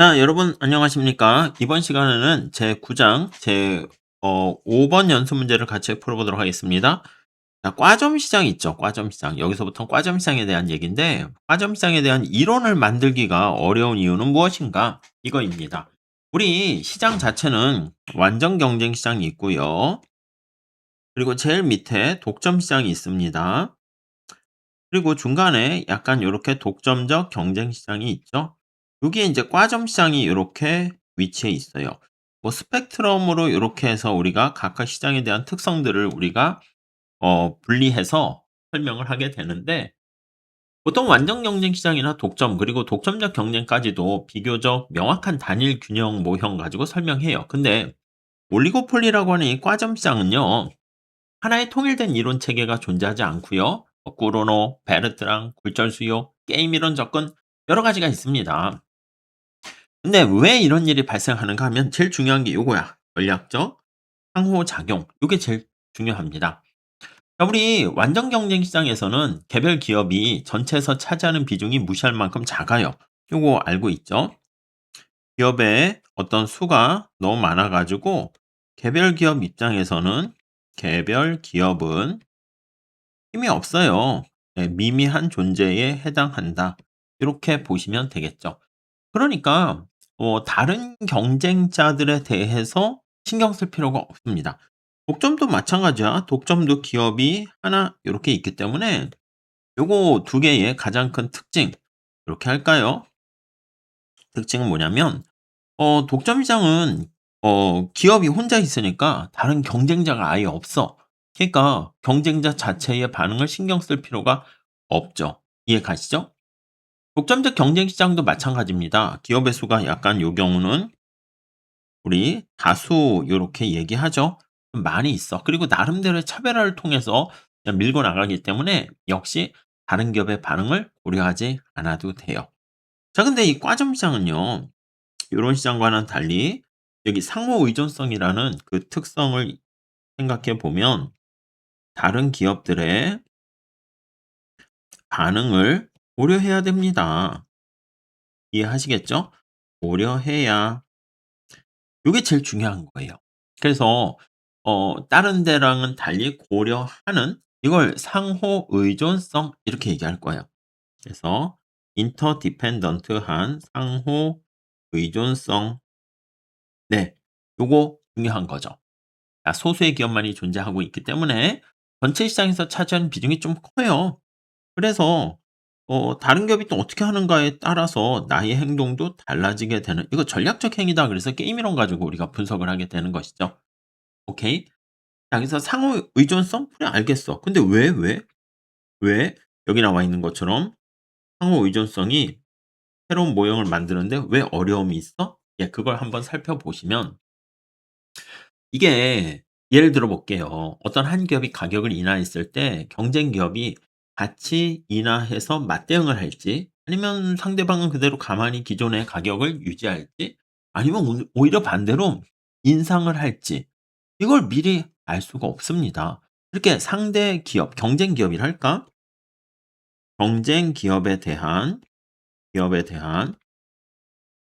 자, 여러분 안녕하십니까? 이번 시간에는 제 9장 제 5번 연습 문제를 같이 풀어보도록 하겠습니다. 자, 과점 시장 있죠. 과점 시장. 여기서부터 과점 시장에 대한 얘기인데, 과점 시장에 대한 이론을 만들기가 어려운 이유는 무엇인가? 이거입니다. 우리 시장 자체는 완전 경쟁 시장이 있고요. 그리고 제일 밑에 독점 시장이 있습니다. 그리고 중간에 약간 요렇게 독점적 경쟁 시장이 있죠. 여기에 이제 과점 시장이 요렇게 위치해 있어요. 뭐 스펙트럼으로 요렇게 해서 우리가 각각 시장에 대한 특성들을 우리가 분리해서 설명을 하게 되는데, 보통 완전 경쟁 시장이나 독점 그리고 독점적 경쟁까지도 비교적 명확한 단일 균형 모형 가지고 설명해요. 근데 올리고폴리라고 하는 이 과점 시장은요, 하나의 통일된 이론 체계가 존재하지 않고요. 꾸로노, 베르트랑, 굴절 수요, 게임 이론 접근 여러 가지가 있습니다. 근데 왜 이런 일이 발생하는가 하면 제일 중요한 게 요거야. 전략적 상호작용. 요게 제일 중요합니다. 자, 우리 완전 경쟁 시장에서는 개별 기업이 전체에서 차지하는 비중이 무시할 만큼 작아요. 요거 알고 있죠? 기업의 어떤 수가 너무 많아 가지고 개별 기업 입장에서는 개별 기업은 힘이 없어요. 네, 미미한 존재에 해당한다. 이렇게 보시면 되겠죠. 그러니까 다른 경쟁자들에 대해서 신경 쓸 필요가 없습니다. 독점도 마찬가지야. 독점도 기업이 하나 이렇게 있기 때문에 요거 두 개의 가장 큰 특징 이렇게 할까요? 특징은 뭐냐면 독점 시장은 기업이 혼자 있으니까 다른 경쟁자가 아예 없어. 그러니까 경쟁자 자체의 반응을 신경 쓸 필요가 없죠. 이해 가시죠? 독점적 경쟁 시장도 마찬가지입니다. 기업의 수가 약간 요 경우는 우리 다수 요렇게 얘기하죠. 많이 있어. 그리고 나름대로의 차별화를 통해서 그냥 밀고 나가기 때문에 역시 다른 기업의 반응을 고려하지 않아도 돼요. 자, 근데 이 과점 시장은요, 요런 시장과는 달리 여기 상호 의존성이라는 그 특성을 생각해 보면 다른 기업들의 반응을 고려해야 됩니다. 이해하시겠죠? 고려해야 요게 제일 중요한 거예요. 그래서 다른 데랑은 달리 고려하는 이걸 상호 의존성 이렇게 얘기할 거예요. 그래서 인터디펜던트한 상호 의존성. 네. 요거 중요한 거죠. 소수의 기업만이 존재하고 있기 때문에 전체 시장에서 차지하는 비중이 좀 커요. 그래서 다른 기업이 또 어떻게 하는가에 따라서 나의 행동도 달라지게 되는, 이거 전략적 행위다 그래서 게임 이론 가지고 우리가 분석을 하게 되는 것이죠. 오케이. 자, 그래서 상호 의존성? 그래 알겠어. 근데 왜 여기 나와 있는 것처럼 상호 의존성이 새로운 모형을 만드는데 왜 어려움이 있어? 예, 그걸 한번 살펴보시면 이게 예를 들어 볼게요. 어떤 한 기업이 가격을 인하했을 때 경쟁 기업이 같이 인하해서 맞대응을 할지, 아니면 상대방은 그대로 가만히 기존의 가격을 유지할지, 아니면 오히려 반대로 인상을 할지, 이걸 미리 알 수가 없습니다. 이렇게 상대 기업, 경쟁 기업이랄까? 경쟁 기업에 대한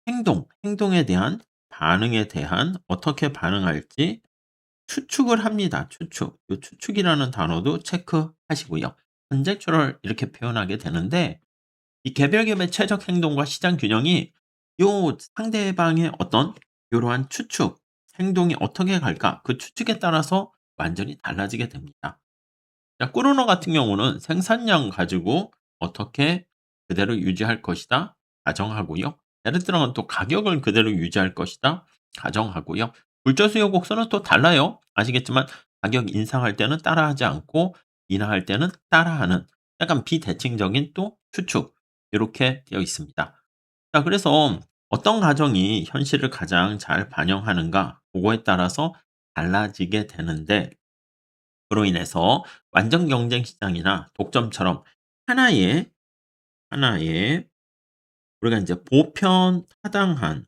행동에 대한 반응에 대한 어떻게 반응할지 추측을 합니다. 추측. 요 추측이라는 단어도 체크하시고요. 컨젝추럴 이렇게 표현하게 되는데, 이 개별 기업의 최적 행동과 시장 균형이 요 상대방의 어떤 요러한 추측, 행동이 어떻게 갈까? 그 추측에 따라서 완전히 달라지게 됩니다. 자, 꾸르노 같은 경우는 생산량 가지고 어떻게 그대로 유지할 것이다 가정하고요. 예를 들어는 또 가격을 그대로 유지할 것이다 가정하고요. 굴절 수요 곡선은 또 달라요. 아시겠지만 가격 인상할 때는 따라하지 않고 인하할 때는 따라하는, 약간 비대칭적인 또 추측 이렇게 되어 있습니다. 자, 그래서 어떤 가정이 현실을 가장 잘 반영하는가 그거에 따라서 달라지게 되는데, 그로 인해서 완전 경쟁 시장이나 독점처럼 하나의 우리가 이제 보편 타당한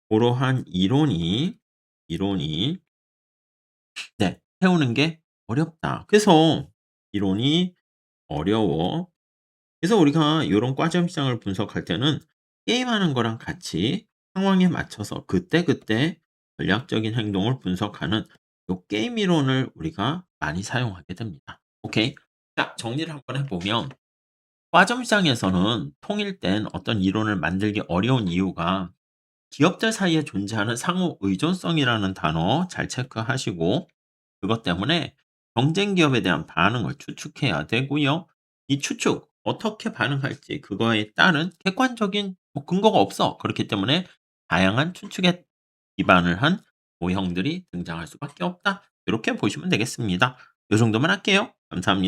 그러한 이론이 네, 세우는 게 어렵다. 그래서 이론이 어려워. 그래서 우리가 요런 과점 시장을 분석할 때는 게임하는 거랑 같이 상황에 맞춰서 그때그때 전략적인 행동을 분석하는 요 게임 이론을 우리가 많이 사용하게 됩니다. 오케이. 자, 정리를 한번 해 보면 과점 시장에서는 통일된 어떤 이론을 만들기 어려운 이유가 기업들 사이에 존재하는 상호 의존성이라는 단어 잘 체크하시고, 그것 때문에 경쟁 기업에 대한 반응을 추측해야 되고요. 이 추측 어떻게 반응할지 그거에 따른 객관적인 뭐 근거가 없어. 그렇기 때문에 다양한 추측에 기반을 한 모형들이 등장할 수밖에 없다. 이렇게 보시면 되겠습니다. 요 정도만 할게요. 감사합니다.